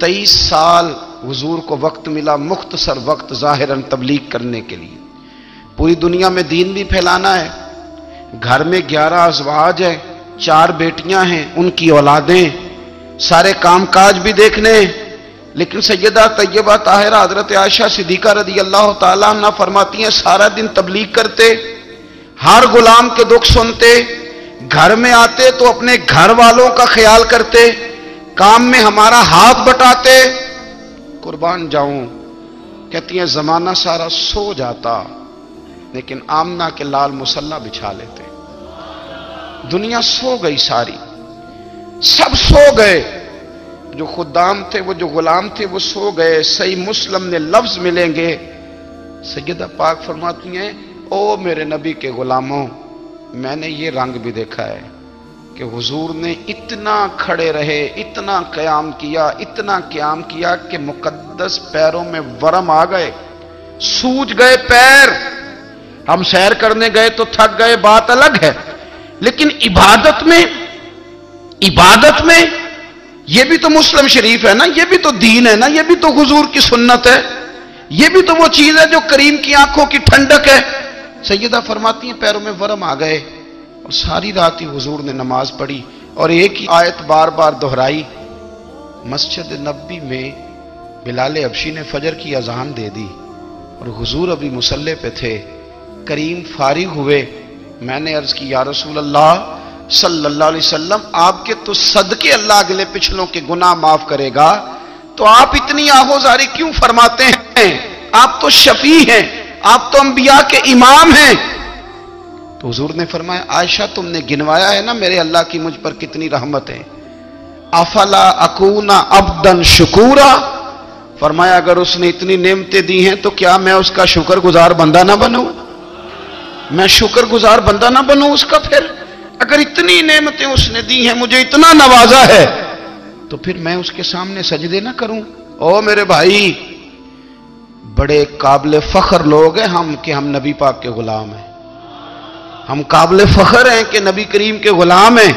23 سال حضور کو وقت ملا، مختصر وقت ظاہراً تبلیغ کرنے کے لیے، پوری دنیا میں دین بھی پھیلانا ہے، گھر میں 11 ازواج ہیں، 4 بیٹیاں ہیں، ان کی اولادیں، سارے کام کاج بھی دیکھنے ہیں، لیکن سیدہ طیبہ طاہرہ حضرت عائشہ صدیقہ رضی اللہ تعالیٰ عنہ فرماتی ہیں سارا دن تبلیغ کرتے، ہر غلام کے دکھ سنتے، گھر میں آتے تو اپنے گھر والوں کا خیال کرتے، کام میں ہمارا ہاتھ بٹاتے، قربان جاؤں، کہتی ہیں زمانہ سارا سو جاتا لیکن آمنہ کے لال مصلی بچھا لیتے، دنیا سو گئی، ساری سب سو گئے، جو خدام تھے، وہ جو غلام تھے، وہ سو گئے۔ صحیح مسلم نے لفظ ملیں گے، سیدہ پاک فرماتی ہیں او میرے نبی کے غلاموں، میں نے یہ رنگ بھی دیکھا ہے کہ حضور نے اتنا کھڑے رہے، اتنا قیام کیا، اتنا قیام کیا کہ مقدس پیروں میں ورم آ گئے، سوج گئے پیر۔ ہم سیر کرنے گئے تو تھک گئے، بات الگ ہے، لیکن عبادت میں یہ بھی تو مسلم شریف ہے نا، یہ بھی تو دین ہے نا، یہ بھی تو حضور کی سنت ہے، یہ بھی تو وہ چیز ہے جو کریم کی آنکھوں کی ٹھنڈک ہے۔ سیدہ فرماتی ہیں پیروں میں ورم آ گئے، اور ساری رات ہی حضور نے نماز پڑھی اور ایک ہی آیت بار بار دہرائی۔ مسجد نبوی میں بلال حبشی نے فجر کی اذان دے دی اور حضور ابھی مصلی پہ تھے، کریم فارغ ہوئے، میں نے عرض کی یا رسول اللہ صلی اللہ علیہ وسلم، آپ کے تو صدقے اللہ اگلے پچھلوں کے گناہ معاف کرے گا، تو آپ اتنی آہوزاری کیوں فرماتے ہیں؟ آپ تو شفیع ہیں، آپ تو انبیاء کے امام ہیں۔ تو حضور نے فرمایا عائشہ تم نے گنوایا ہے نا میرے اللہ کی مجھ پر کتنی رحمت ہے، افلا اکون عبدا شکورا، فرمایا اگر اس نے اتنی نعمتیں دی ہیں تو کیا میں اس کا شکر گزار بندہ نہ بنوں؟ میں شکر گزار بندہ نہ بنوں اس کا؟ پھر اگر اتنی نعمتیں اس نے دی ہیں، مجھے اتنا نوازا ہے، تو پھر میں اس کے سامنے سجدے نہ کروں؟ او میرے بھائی، بڑے قابل فخر لوگ ہیں ہم کہ ہم نبی پاک کے غلام ہیں، ہم قابل فخر ہیں کہ نبی کریم کے غلام ہیں۔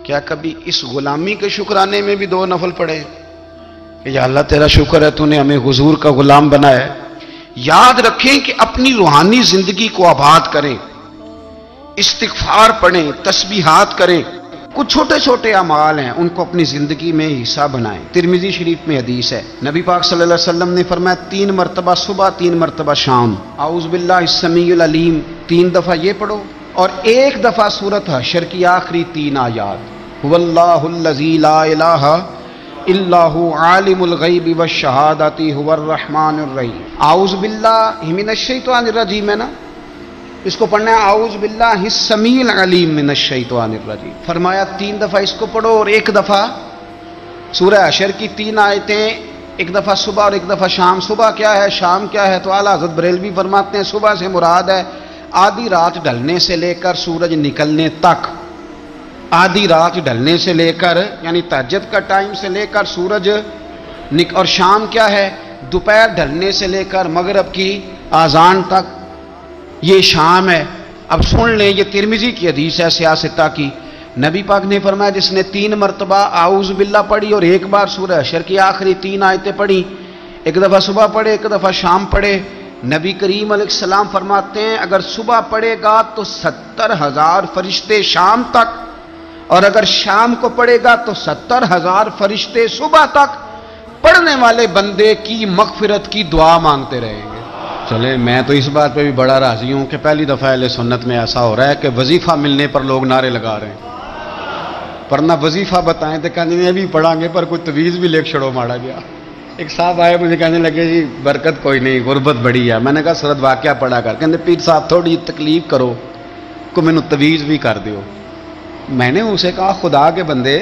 کیا کبھی اس غلامی کے شکرانے میں بھی 2 نفل پڑھے کہ یا اللہ تیرا شکر ہے تو نے ہمیں حضور کا غلام بنایا ہے؟ یاد رکھیں کہ اپنی روحانی زندگی کو آباد کریں، استغفار پڑھیں، تسبیحات کریں، کچھ چھوٹے چھوٹے اعمال ہیں ان کو اپنی زندگی میں حصہ بنائیں۔ ترمذی شریف میں حدیث ہے، نبی پاک صلی اللہ علیہ وسلم نے فرمایا 3 مرتبہ صبح، 3 مرتبہ شام، اعوذ باللہ السمیع العلیم 3 دفعہ یہ پڑھو، اور 1 دفعہ سورۃ حشر کی آخری 3 آیات، هو اللہ الذی لا الہ الا هو عالم الغیب والشہادۃ هو الرحمن الرحیم۔ اعوذ باللہ من الشیطان الرجیم ہے نا، اس کو پڑھنا ہے اعوذ باللہ السمیع العلیم من الشیطان الرجیم، فرمایا 3 دفعہ اس کو پڑھو، اور 1 دفعہ سورہ حشر کی 3 آیتیں، 1 دفعہ صبح اور 1 دفعہ شام۔ صبح کیا ہے، شام کیا ہے؟ تو اعلیٰ حضرت بریلوی فرماتے ہیں صبح سے مراد ہے آدھی رات ڈھلنے سے لے کر سورج نکلنے تک، آدھی رات ڈھلنے سے لے کر یعنی تہجد کا ٹائم سے لے کر سورج اور شام کیا ہے، دوپہر ڈھلنے سے لے کر مغرب کی اذان تک، یہ شام ہے۔ اب سن لیں، یہ ترمذی کی حدیث ہے سیاستہ کی، نبی پاک نے فرمایا جس نے 3 مرتبہ اعوذ باللہ پڑھی اور 1 بار سورہ حشر کی آخری 3 آیتیں پڑھی، 1 دفعہ صبح پڑھے، 1 دفعہ شام پڑھے، نبی کریم علیہ السلام فرماتے ہیں اگر صبح پڑھے گا تو 70,000 فرشتے شام تک، اور اگر شام کو پڑھے گا تو 70,000 فرشتے صبح تک پڑھنے والے بندے کی مغفرت کی دعا مانگتے رہیں گے۔ چلے میں تو اس بات پہ بھی بڑا راضی ہوں کہ پہلی دفعہ اہل سنت میں ایسا ہو رہا ہے کہ وظیفہ ملنے پر لوگ نعرے لگا رہے ہیں، پر نہ وظیفہ بتائیں تو کہنے ہیں ابھی پڑھیں گے، پر کوئی تویز بھی لکھ چھڑو ماڑا گیا۔ ایک صاحب آئے مجھے کہنے لگے جی برکت کوئی نہیں، غربت بڑی ہے، میں نے کہا سورۃ واقعہ پڑھا کر، کہنے پیر صاحب تھوڑی تکلیف کرو کو میں نے تویز بھی کر دیو۔ میں نے اسے کہا خدا کے بندے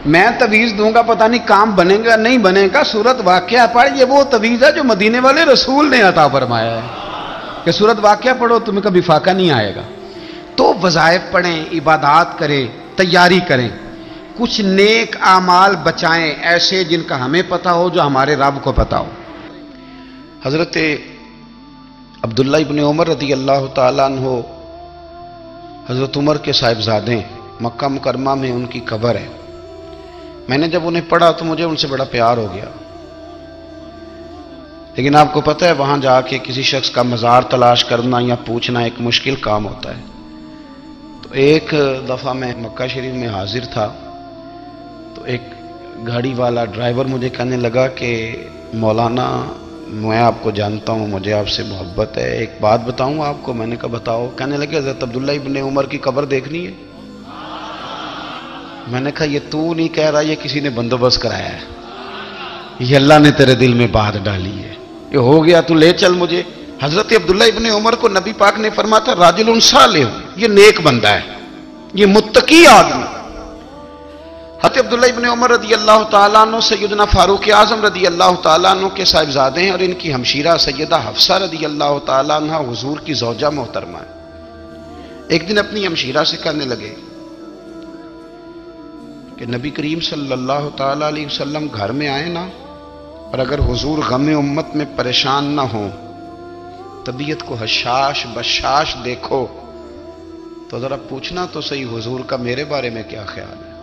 میں تویز دوں گا پتہ نہیں کام بنے گا نہیں بنے گا، سورۃ واقعہ پڑھ، یہ وہ تویز ہے جو مدینے والے رسول نے عطا فرمایا ہے کہ سورۃ واقعہ پڑھو تمہیں کبھی فاقہ نہیں آئے گا۔ تو وظائف پڑھیں، عبادات کریں، تیاری کریں، کچھ نیک اعمال بچائیں ایسے جن کا ہمیں پتہ ہو، جو ہمارے رب کو پتہ ہو۔ حضرت عبداللہ ابن عمر رضی اللہ تعالیٰ عنہ حضرت عمر کے صاحبزادے، مکہ مکرمہ میں ان کی قبر ہے۔ میں نے جب انہیں پڑھا تو مجھے ان سے بڑا پیار ہو گیا، لیکن آپ کو پتہ ہے وہاں جا کے کسی شخص کا مزار تلاش کرنا یا پوچھنا ایک مشکل کام ہوتا ہے۔ تو ایک دفعہ میں مکہ شریف میں حاضر تھا، تو ایک گاڑی والا ڈرائیور مجھے کہنے لگا کہ مولانا میں آپ کو جانتا ہوں، مجھے آپ سے محبت ہے، ایک بات بتاؤں آپ کو؟ میں نے کہا بتاؤ۔ کہنے لگے حضرت عبداللہ ابن عمر کی قبر دیکھنی ہے۔ میں نے کہا یہ تو نہیں کہہ رہا، یہ کسی نے بندوبست کرایا ہے، یہ اللہ نے تیرے دل میں بات ڈالی ہے، یہ ہو گیا، تو لے چل مجھے۔ حضرت عبداللہ ابن عمر کو نبی پاک نے فرمایا تھا راجل صالح، یہ نیک بندہ ہے، یہ متقی آدمی۔ حضرت عبداللہ ابن عمر رضی اللہ تعالیٰ عنہ سیدنا فاروق اعظم رضی اللہ تعالیٰ عنہ کے صاحبزادے ہیں، اور ان کی ہمشیرہ سیدہ حفصہ رضی اللہ تعالیٰ عنہ حضور کی زوجہ محترمہ ہے۔ ایک دن اپنی ہمشیرہ سے کہنے لگے کہ نبی کریم صلی اللہ تعالیٰ علیہ وسلم گھر میں آئے نا، اور اگر حضور غم امت میں پریشان نہ ہوں، طبیعت کو حشاش بشاش دیکھو، تو ذرا پوچھنا تو صحیح حضور کا میرے بارے میں کیا خیال ہے،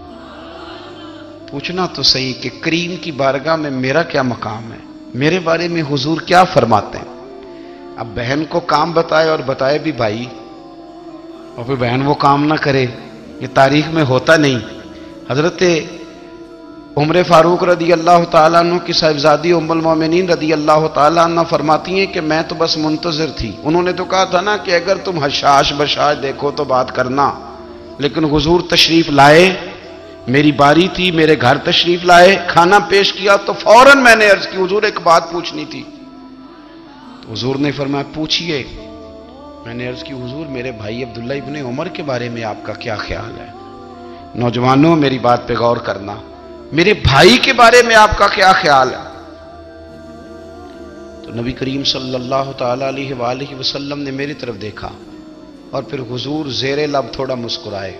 پوچھنا تو صحیح کہ کریم کی بارگاہ میں میرا کیا مقام ہے، میرے بارے میں حضور کیا فرماتے ہیں۔ اب بہن کو کام بتائے، اور بتائے بھی بھائی، اور پھر بہن وہ کام نہ کرے، یہ تاریخ میں ہوتا نہیں۔ حضرت عمر فاروق رضی اللہ تعالیٰ عنہ کی صاحبزادی ام المومنین رضی اللہ تعالیٰ عنہ فرماتی ہیں کہ میں تو بس منتظر تھی، انہوں نے تو کہا تھا نا کہ اگر تم حشاش بشاش دیکھو تو بات کرنا، لیکن حضور تشریف لائے، میری باری تھی، میرے گھر تشریف لائے، کھانا پیش کیا تو فوراً میں نے عرض کی حضور ایک بات پوچھنی تھی، تو حضور نے فرمایا پوچھئے۔ میں نے عرض کی حضور میرے بھائی عبداللہ ابن عمر کے بارے میں آپ کا کیا خیال ہے؟ نوجوانوں میری بات پہ غور کرنا، میرے بھائی کے بارے میں آپ کا کیا خیال ہے؟ تو نبی کریم صلی اللہ تعالیٰ علیہ وآلہ وسلم نے میری طرف دیکھا، اور پھر حضور زیر لب تھوڑا مسکرائے،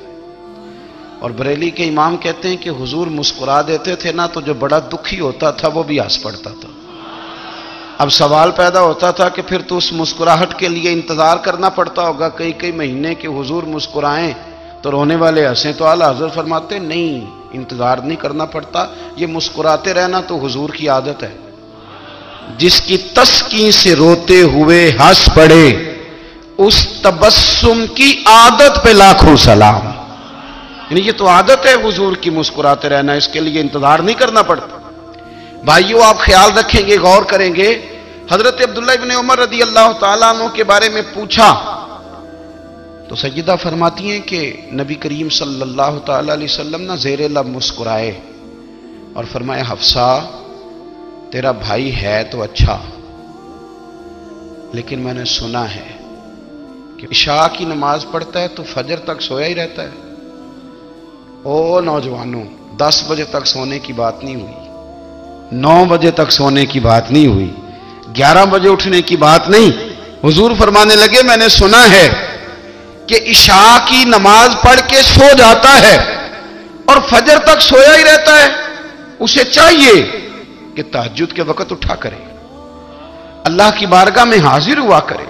اور بریلی کے امام کہتے ہیں کہ حضور مسکرا دیتے تھے نا تو جو بڑا دکھی ہوتا تھا وہ بھی ہنس پڑتا تھا۔ اب سوال پیدا ہوتا تھا کہ پھر تو اس مسکراہٹ کے لیے انتظار کرنا پڑتا ہوگا کئی مہینے کہ حضور مسکرائیں تو رونے والے ہنسیں، تو اعلیٰ حضرت فرماتے نہیں، انتظار نہیں کرنا پڑتا، یہ مسکراتے رہنا تو حضور کی عادت ہے۔ جس کی تسکین سے روتے ہوئے ہنس پڑے، اس تبسم کی عادت پہ لاکھوں سلام، یعنی یہ تو عادت ہے حضور کی مسکراتے رہنا، اس کے لیے انتظار نہیں کرنا پڑتا۔ بھائیو آپ خیال رکھیں گے، غور کریں گے، حضرت عبداللہ ابن عمر رضی اللہ تعالیٰ عنہ کے بارے میں پوچھا تو سیدہ فرماتی ہیں کہ نبی کریم صلی اللہ تعالیٰ علیہ وسلم نہ زیر لب مسکرائے اور فرمایا حفصہ تیرا بھائی ہے تو اچھا، لیکن میں نے سنا ہے کہ عشاء کی نماز پڑھتا ہے تو فجر تک سویا ہی رہتا ہے۔ او نوجوانوں، 10 بجے تک سونے کی بات نہیں ہوئی، 9 بجے تک سونے کی بات نہیں ہوئی، 11 بجے اٹھنے کی بات نہیں۔ حضور فرمانے لگے میں نے سنا ہے کہ عشاء کی نماز پڑھ کے سو جاتا ہے اور فجر تک سویا ہی رہتا ہے، اسے چاہیے کہ تہجد کے وقت اٹھا کرے، اللہ کی بارگاہ میں حاضر ہوا کرے،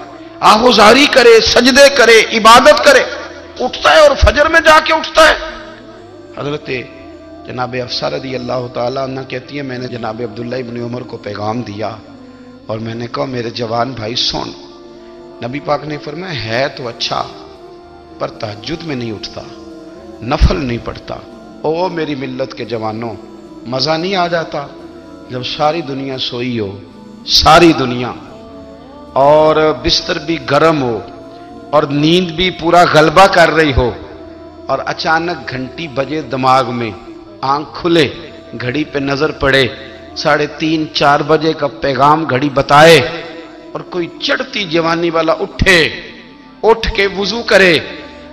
آہوزاری کرے، سجدے کرے، عبادت کرے، اٹھتا ہے اور فجر میں جا کے اٹھتا ہے۔ حضرت جناب حفصہ رضی اللہ تعالیٰ عنہ کہتی ہے میں نے جناب عبداللہ ابن عمر کو پیغام دیا اور میں نے کہا میرے جوان بھائی سن، نبی پاک نے فرمایا ہے تو اچھا پر تہجد میں نہیں اٹھتا، نفل نہیں پڑھتا۔ او میری ملت کے جوانوں، مزہ نہیں آ جاتا جب ساری دنیا سوئی ہو، ساری دنیا، اور بستر بھی گرم ہو اور نیند بھی پورا غلبہ کر رہی ہو، اور اچانک گھنٹی بجے دماغ میں، آنکھ کھلے، گھڑی پہ نظر پڑے، 3:30 4 بجے کا پیغام گھڑی بتائے، اور کوئی چڑھتی جوانی والا اٹھ کے وضو کرے،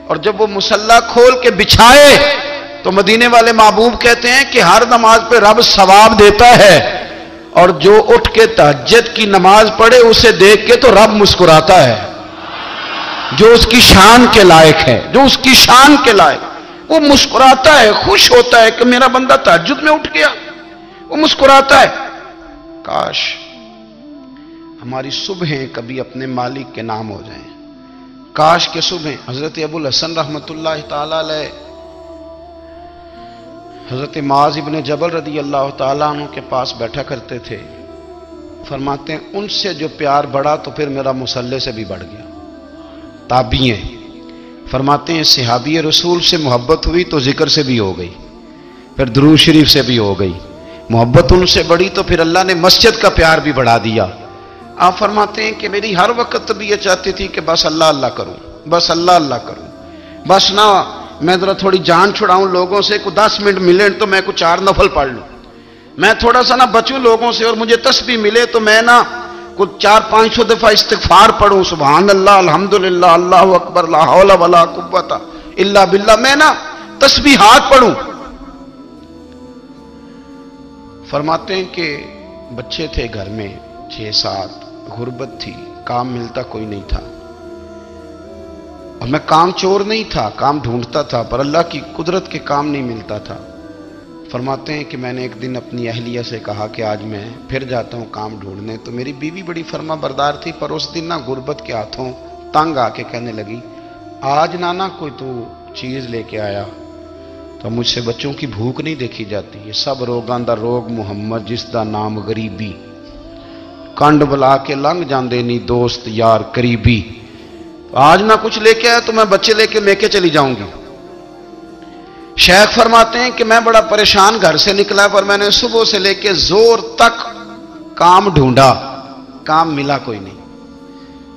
اور جب وہ مصلی کھول کے بچھائے تو مدینے والے محبوب کہتے ہیں کہ ہر نماز پہ رب ثواب دیتا ہے، اور جو اٹھ کے تہجد کی نماز پڑھے اسے دیکھ کے تو رب مسکراتا ہے، جو اس کی شان کے لائق ہے، جو اس کی شان کے لائق، وہ مسکراتا ہے، خوش ہوتا ہے کہ میرا بندہ تہجد میں اٹھ گیا، وہ مسکراتا ہے۔ کاش ہماری صبحیں کبھی اپنے مالک کے نام ہو جائیں، کاش کے صبحیں۔ حضرت ابو الحسن رحمۃ اللہ تعالی علیہ حضرت معاذ ابن جبل رضی اللہ تعالیٰ عنہ کے پاس بیٹھا کرتے تھے. فرماتے ہیں ان سے جو پیار بڑھا تو پھر میرا مصلی سے بھی بڑھ گیا. تابعی ہیں. فرماتے ہیں صحابی رسول سے محبت ہوئی تو ذکر سے بھی ہو گئی, پھر درود شریف سے بھی ہو گئی. محبت ان سے بڑھی تو پھر اللہ نے مسجد کا پیار بھی بڑھا دیا. آپ فرماتے ہیں کہ میری ہر وقت طبیعت چاہتی تھی کہ بس اللہ اللہ کروں, بس اللہ اللہ کروں, بس نہ میں ذرا تھوڑی جان چھڑاؤں لوگوں سے, کو 10 منٹ ملے تو میں کو 4 نفل پڑھ لوں, میں تھوڑا سا نہ بچوں لوگوں سے, اور مجھے تسبیح ملے تو میں نہ کو 400-500 دفعہ استغفار پڑھوں, سبحان اللہ, الحمدللہ, اللہ اکبر, لا حول ولا قوت الا باللہ, میں نہ تسبیحات پڑھوں. فرماتے ہیں کہ بچے تھے گھر میں 6-7, غربت تھی, کام ملتا کوئی نہیں تھا, اور میں کام چور نہیں تھا, کام ڈھونڈتا تھا, پر اللہ کی قدرت کے کام نہیں ملتا تھا. فرماتے ہیں کہ میں نے ایک دن اپنی اہلیہ سے کہا کہ آج میں پھر جاتا ہوں کام ڈھونڈنے. تو میری بیوی بڑی فرما بردار تھی, پر اس دن نہ غربت کے ہاتھوں تنگ آ کے کہنے لگی آج نانا کوئی تو چیز لے کے آیا. تو مجھ سے بچوں کی بھوک نہیں دیکھی جاتی, یہ سب روگاں دا روگ محمد جس دا نام غریبی, کنڈ بلا کے لنگ جاندے نہیں دوست یار قریبی. آج نہ کچھ لے کے آیا تو میں بچے لے کے میکے چلی جاؤں گی. شیخ فرماتے ہیں کہ میں بڑا پریشان گھر سے نکلا, پر میں نے صبح سے لے کے زور تک کام ڈھونڈا, کام ملا کوئی نہیں.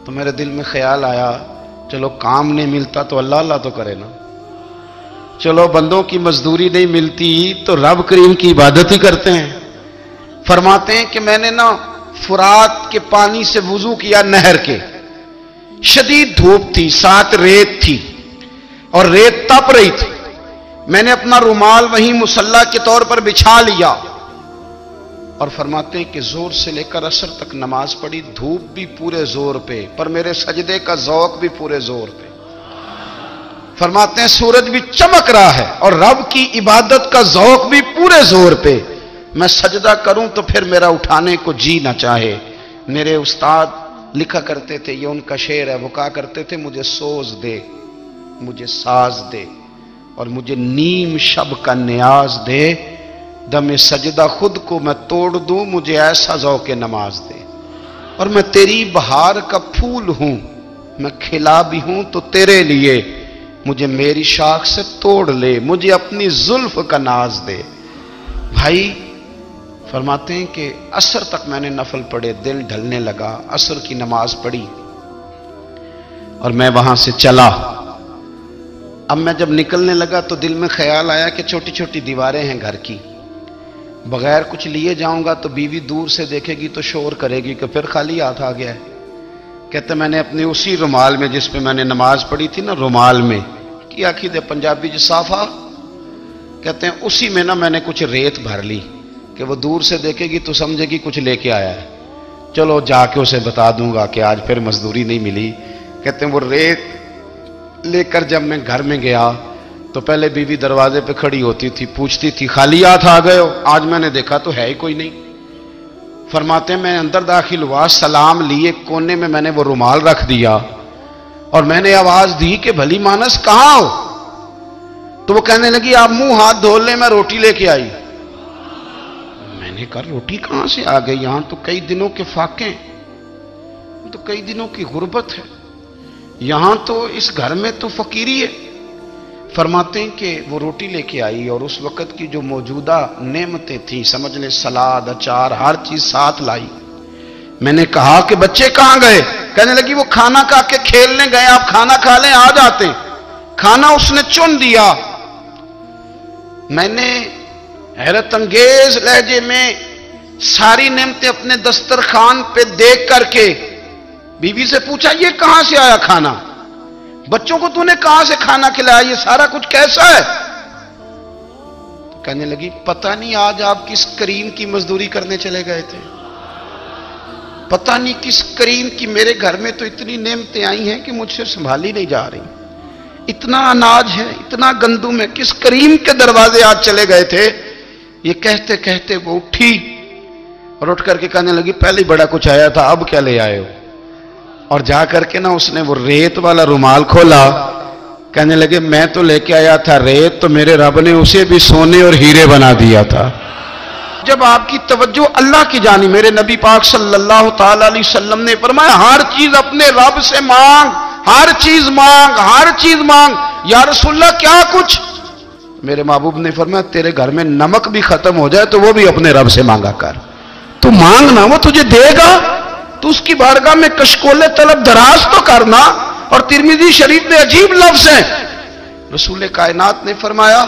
تو میرے دل میں خیال آیا چلو کام نہیں ملتا تو اللہ اللہ تو کرے نا, چلو بندوں کی مزدوری نہیں ملتی تو رب کریم کی عبادت ہی کرتے ہیں. فرماتے ہیں کہ میں نے نا فرات کے پانی سے وضو کیا, نہر کے, شدید دھوپ تھی, ساتھ ریت تھی اور ریت تپ رہی تھی. میں نے اپنا رومال وہیں مصلی کے طور پر بچھا لیا, اور فرماتے ہیں کہ زور سے لے کر عصر تک نماز پڑھی, دھوپ بھی پورے زور پہ, پر میرے سجدے کا ذوق بھی پورے زور پہ. فرماتے ہیں سورج بھی چمک رہا ہے اور رب کی عبادت کا ذوق بھی پورے زور پہ. میں سجدہ کروں تو پھر میرا اٹھانے کو جی نہ چاہے. میرے استاد لکھا کرتے تھے, یہ ان کا شعر ہے, وہ کہا کرتے تھے مجھے سوز دے, مجھے ساز دے, اور مجھے نیم شب کا نیاز دے, دم سجدہ خود کو میں توڑ دوں, مجھے ایسا ذوق نماز دے. اور میں تیری بہار کا پھول ہوں, میں کھلا بھی ہوں تو تیرے لیے, مجھے میری شاخ سے توڑ لے, مجھے اپنی زلف کا ناز دے. بھائی فرماتے ہیں کہ عصر تک میں نے نفل پڑھے, دل ڈھلنے لگا, عصر کی نماز پڑھی اور میں وہاں سے چلا. اب میں جب نکلنے لگا تو دل میں خیال آیا کہ چھوٹی چھوٹی دیواریں ہیں گھر کی, بغیر کچھ لیے جاؤں گا تو بیوی دور سے دیکھے گی تو شور کرے گی کہ پھر خالی ہاتھ آ گیا ہے. کہتے میں نے اپنے اسی رومال میں جس پہ میں نے نماز پڑھی تھی نا, رومال میں کیا کی دے پنجابی جو صافہ کہتے ہیں, اسی میں نا میں نے کچھ ریت بھر لی کہ وہ دور سے دیکھے گی تو سمجھے گی کچھ لے کے آیا ہے, چلو جا کے اسے بتا دوں گا کہ آج پھر مزدوری نہیں ملی. کہتے ہیں وہ ریت لے کر جب میں گھر میں گیا تو پہلے بیوی دروازے پہ کھڑی ہوتی تھی, پوچھتی تھی خالی ہاتھ آ گئے ہو, آج میں نے دیکھا تو ہے ہی کوئی نہیں. فرماتے ہیں میں اندر داخل ہوا, سلام لیے, کونے میں نے وہ رومال رکھ دیا اور میں نے آواز دی کہ بھلی مانس کہاں ہو. تو وہ کہنے لگی آپ منہ ہاتھ دھو لیں, میں روٹی لے کے آئی. میں نے کہا روٹی کہاں سے آ گئی, یہاں تو کئی دنوں کے فاقے, تو کئی دنوں کی غربت ہے, یہاں تو اس گھر میں تو فقیری ہے. فرماتے ہیں کہ وہ روٹی لے کے آئی اور اس وقت کی جو موجودہ نعمتیں تھیں, سمجھ لیں سلاد, اچار, ہر چیز ساتھ لائی. میں نے کہا کہ بچے کہاں گئے, کہنے لگی وہ کھانا کھا کے کھیلنے گئے, آپ کھانا کھا لیں آ جاتے. کھانا اس نے چن دیا. میں نے حیرت انگیز لہجے میں ساری نعمتیں اپنے دسترخوان پہ دیکھ کر کے بیوی سے پوچھا یہ کہاں سے آیا کھانا, بچوں کو تو نے کہاں سے کھانا کھلایا, یہ سارا کچھ کیسا ہے. تو کہنے لگی پتہ نہیں آج آپ کس کریم کی مزدوری کرنے چلے گئے تھے, پتہ نہیں کس کریم کی, میرے گھر میں تو اتنی نعمتیں آئی ہیں کہ مجھ سے سنبھالی نہیں جا رہی, اتنا اناج ہے, اتنا گندم ہے, کس کریم کے دروازے آج چلے گئے تھے. یہ کہتے کہتے وہ اٹھی اور اٹھ کر کے کہنے لگی پہلے بڑا کچھ آیا تھا, اب کیا لے آئے ہو. اور جا کر کے نا اس نے وہ ریت والا رومال کھولا, کہنے لگے میں تو لے کے آیا تھا ریت، تو میرے رب نے اسے بھی سونے اور ہیرے بنا دیا تھا۔ جب آپ کی توجہ اللہ کی جانب، میرے نبی پاک صلی اللہ تعالی علیہ وسلم نے فرمایا ہر چیز اپنے رب سے مانگ، ہر چیز مانگ، ہر چیز مانگ۔ یا رسول اللہ کیا کچھ؟ میرے محبوب نے فرمایا تیرے گھر میں نمک بھی ختم ہو جائے تو وہ بھی اپنے رب سے مانگا کر، تو مانگنا وہ تجھے دے گا، تو اس کی بارگاہ میں کشکول طلب دراز تو کرنا۔ اور ترمذی شریف میں عجیب لفظ ہیں، رسول کائنات نے فرمایا،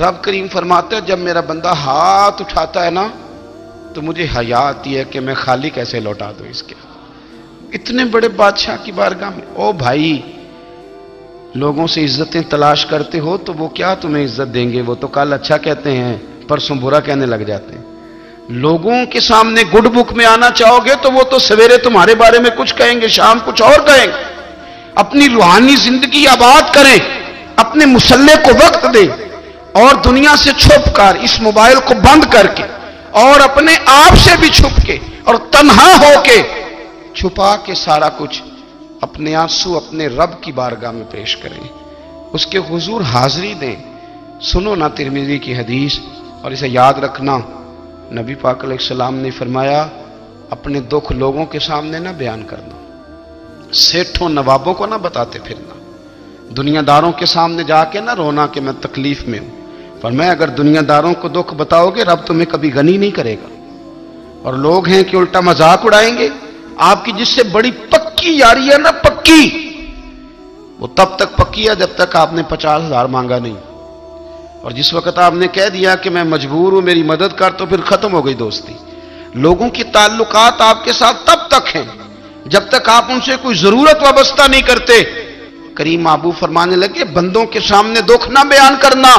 رب کریم فرماتے ہیں جب میرا بندہ ہاتھ اٹھاتا ہے نا تو مجھے حیا آتی ہے کہ میں خالی کیسے لوٹا دوں اس کے۔ اتنے بڑے بادشاہ کی بارگاہ میں، او بھائی لوگوں سے عزتیں تلاش کرتے ہو تو وہ کیا تمہیں عزت دیں گے؟ وہ تو کل اچھا کہتے ہیں پرسوں برا کہنے لگ جاتے ہیں۔ لوگوں کے سامنے گڈ بک میں آنا چاہو گے تو وہ تو سویرے تمہارے بارے میں کچھ کہیں گے، شام کچھ اور کہیں گے۔ اپنی روحانی زندگی آباد کریں، اپنے مسلح کو وقت دیں، اور دنیا سے چھپ کر اس موبائل کو بند کر کے اور اپنے آپ سے بھی چھپ کے اور تنہا ہو کے چھپا کے سارا کچھ اپنے آنسو اپنے رب کی بارگاہ میں پیش کریں، اس کے حضور حاضری دیں۔ سنو نا ترمذی کی حدیث، اور اسے یاد رکھنا، نبی پاک علیہ السلام نے فرمایا اپنے دکھ لوگوں کے سامنے نہ بیان کرنا، سیٹھوں نوابوں کو نہ بتاتے پھرنا، دنیا داروں کے سامنے جا کے نہ رونا کہ میں تکلیف میں ہوں۔ فرمایا اگر دنیا داروں کو دکھ بتاؤ گے رب تمہیں کبھی غنی نہیں کرے گا، اور لوگ ہیں کہ الٹا مذاق اڑائیں گے۔ آپ کی جس سے بڑی پکی یاری ہے نا، پکی، وہ تب تک پکی ہے جب تک آپ نے 50,000 مانگا نہیں، اور جس وقت آپ نے کہہ دیا کہ میں مجبور ہوں میری مدد کر تو پھر ختم ہو گئی دوستی۔ لوگوں کی تعلقات آپ کے ساتھ تب تک ہیں جب تک آپ ان سے کوئی ضرورت وابستہ نہیں کرتے۔ کریم محبوب فرمانے لگے بندوں کے سامنے دکھ نہ بیان کرنا،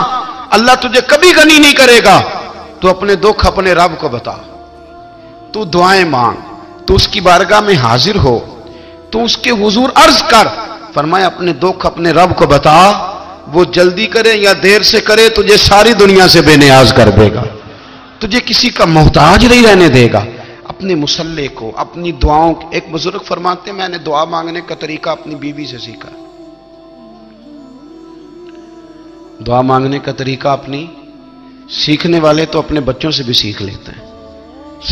اللہ تجھے کبھی غنی نہیں کرے گا۔ تو اپنے دکھ اپنے رب کو بتا، تو دعائیں مانگ، تو اس کی بارگاہ میں حاضر ہو، تو اس کے حضور عرض کر۔ فرمایا اپنے دکھ اپنے رب کو بتا، وہ جلدی کرے یا دیر سے کرے تجھے ساری دنیا سے بے نیاز کر دے گا، تجھے کسی کا محتاج نہیں رہنے دے گا۔ اپنے مسلح کو، اپنی دعاؤں، ایک بزرگ فرماتے ہیں میں نے دعا مانگنے کا طریقہ اپنی بیوی سے سیکھا۔ دعا مانگنے کا طریقہ اپنی، سیکھنے والے تو اپنے بچوں سے بھی سیکھ لیتے ہیں،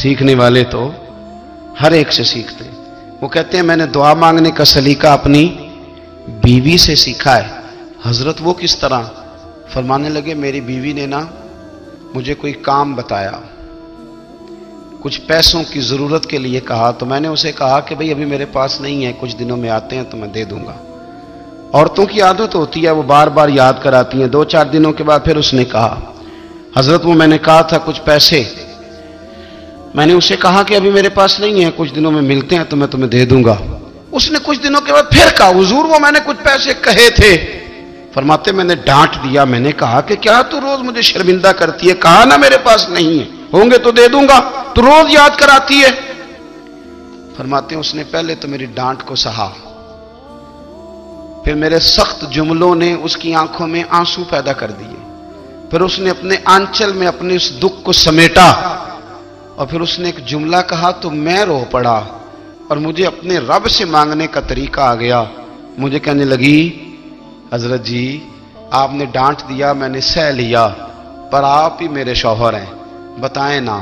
سیکھنے والے تو ہر ایک سے سیکھتے ہیں۔ وہ کہتے ہیں میں نے دعا مانگنے کا سلیقہ اپنی بیوی سے سیکھا ہے۔ حضرت وہ کس طرح؟ فرمانے لگے میری بیوی نے نا مجھے کوئی کام بتایا، کچھ پیسوں کی ضرورت کے لیے کہا، تو میں نے اسے کہا کہ بھئی ابھی میرے پاس نہیں ہے، کچھ دنوں میں آتے ہیں تو میں دے دوں گا۔ عورتوں کی عادت ہوتی ہے وہ بار بار یاد کراتی ہیں، 2-4 دنوں کے بعد پھر اس نے کہا حضرت وہ میں نے کہا تھا کچھ پیسے، میں نے اسے کہا کہ ابھی میرے پاس نہیں ہے، کچھ دنوں میں ملتے ہیں تو میں تمہیں دے دوں گا۔ اس نے کچھ دنوں کے بعد پھر کہا حضور وہ میں نے کچھ پیسے کہے تھے۔ فرماتے میں نے ڈانٹ دیا، میں نے کہا کہ کیا تو روز مجھے شرمندہ کرتی ہے، کہا نا میرے پاس نہیں ہے، ہوں گے تو دے دوں گا، تو روز یاد کراتی ہے۔ فرماتے ہیں اس نے پہلے تو میری ڈانٹ کو سہا، پھر میرے سخت جملوں نے اس کی آنکھوں میں آنسو پیدا کر دیے، پھر اس نے اپنے آنچل میں اپنے اس دکھ کو سمیٹا، اور پھر اس نے ایک جملہ کہا تو میں رو پڑا، اور مجھے اپنے رب سے مانگنے کا طریقہ آ گیا۔ مجھے کہنے لگی حضرت جی آپ نے ڈانٹ دیا میں نے سہ لیا، پر آپ ہی میرے شوہر ہیں، بتائیں نا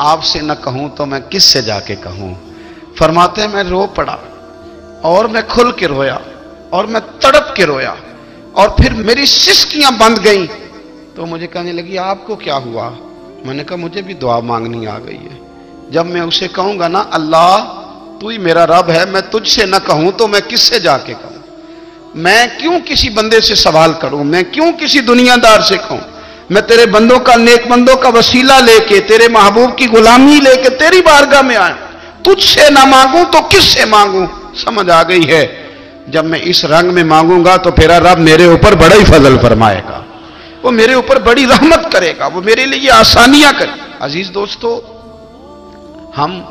آپ سے نہ کہوں تو میں کس سے جا کے کہوں۔ فرماتے ہیں میں رو پڑا، اور میں کھل کے رویا، اور میں تڑپ کے رویا، اور پھر میری سسکیاں بند گئیں۔ تو مجھے کہنے لگی آپ کو کیا ہوا؟ میں نے کہا مجھے بھی دعا مانگنی آ گئی ہے۔ جب میں اسے کہوں گا نا اللہ تو ہی میرا رب ہے، میں تجھ سے نہ کہوں تو میں کس سے جا کے کہوں؟ میں کیوں کسی بندے سے سوال کروں؟ میں کیوں کسی دنیا دار سے کہوں؟ میں تیرے بندوں کا، نیک بندوں کا وسیلہ لے کے، تیرے محبوب کی غلامی لے کے تیری بارگاہ میں آئیں، تجھ سے نہ مانگوں تو کس سے مانگوں؟ سمجھ آ گئی ہے؟ جب میں اس رنگ میں مانگوں گا تو پھر رب میرے اوپر بڑا ہی فضل فرمائے گا، وہ میرے اوپر بڑی رحمت کرے گا، وہ میرے لیے آسانیاں کرے۔ عزیز دوستو ہم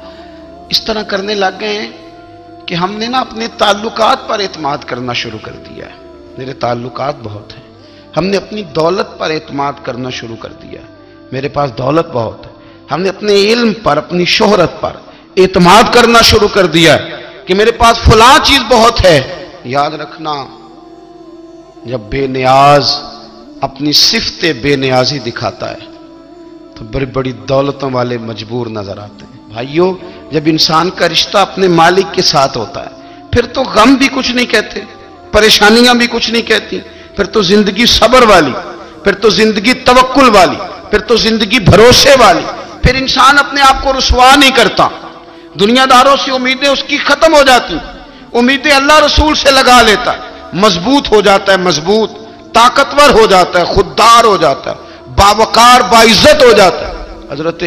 اس طرح کرنے لگ گئے ہیں کہ ہم نے نا اپنے تعلقات پر اعتماد کرنا شروع کر دیا ہے۔ میرے تعلقات بہت ہیں، ہم نے اپنی دولت پر اعتماد کرنا شروع کر دیا ہے، میرے پاس دولت بہت ہے۔ ہم نے اپنے علم پر، اپنی شہرت پر اعتماد کرنا شروع کر دیا ہے کہ میرے پاس فلاں چیز بہت ہے۔ یاد رکھنا جب بے نیاز اپنی صفت بے نیازی دکھاتا ہے تو بڑی بڑی دولتوں والے مجبور نظر آتے ہیں۔ بھائیو، جب انسان کا رشتہ اپنے مالک کے ساتھ ہوتا ہے پھر تو غم بھی کچھ نہیں کہتے، پریشانیاں بھی کچھ نہیں کہتی، پھر تو زندگی صبر والی، پھر تو زندگی توکل والی، پھر تو زندگی بھروسے والی، پھر انسان اپنے آپ کو رسوا نہیں کرتا، دنیا داروں سے امیدیں اس کی ختم ہو جاتی، امیدیں اللہ رسول سے لگا لیتا ہے، مضبوط ہو جاتا ہے، مضبوط، طاقتور ہو جاتا ہے، خوددار ہو جاتا ہے، باوقار باعزت ہو جاتا ہے۔ حضرت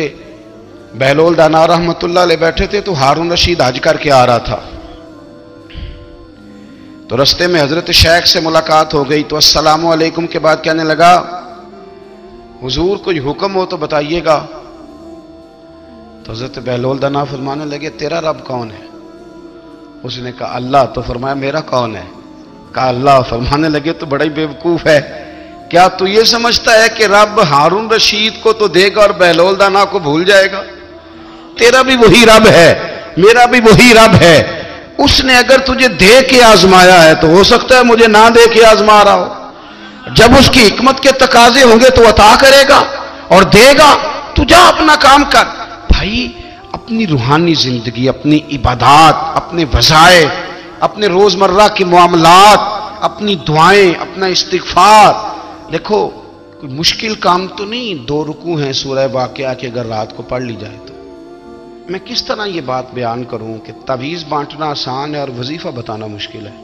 بہلول دانا رحمت اللہ علیہ بیٹھے تھے تو ہارون رشید حج کر کے آ رہا تھا، تو رستے میں حضرت شیخ سے ملاقات ہو گئی تو السلام علیکم کے بعد کہنے لگا حضور کوئی حکم ہو تو بتائیے گا۔ تو حضرت بہلول دانا فرمانے لگے تیرا رب کون ہے؟ اس نے کہا اللہ۔ تو فرمایا میرا کون ہے؟ کہا اللہ۔ فرمانے لگے تو بڑا ہی بیوقوف ہے، کیا تو یہ سمجھتا ہے کہ رب ہارون رشید کو تو دے گا اور بہلول دانا کو بھول جائے گا؟ تیرا بھی وہی رب ہے، میرا بھی وہی رب ہے، اس نے اگر تجھے دے کے آزمایا ہے تو ہو سکتا ہے مجھے نہ دے کے آزما رہا ہو، جب اس کی حکمت کے تقاضے ہوں گے تو عطا کرے گا اور دے گا، تو جا اپنا کام کر۔ بھائی اپنی روحانی زندگی، اپنی عبادات، اپنے وظائف، اپنے روزمرہ کے معاملات، اپنی دعائیں، اپنا استغفار، دیکھو کوئی مشکل کام تو نہیں، 2 رکوع ہیں سورہ واقعہ کے اگر رات کو پڑھ لی جائے تو۔ میں کس طرح یہ بات بیان کروں کہ تعویذ بانٹنا آسان ہے اور وظیفہ بتانا مشکل ہے؟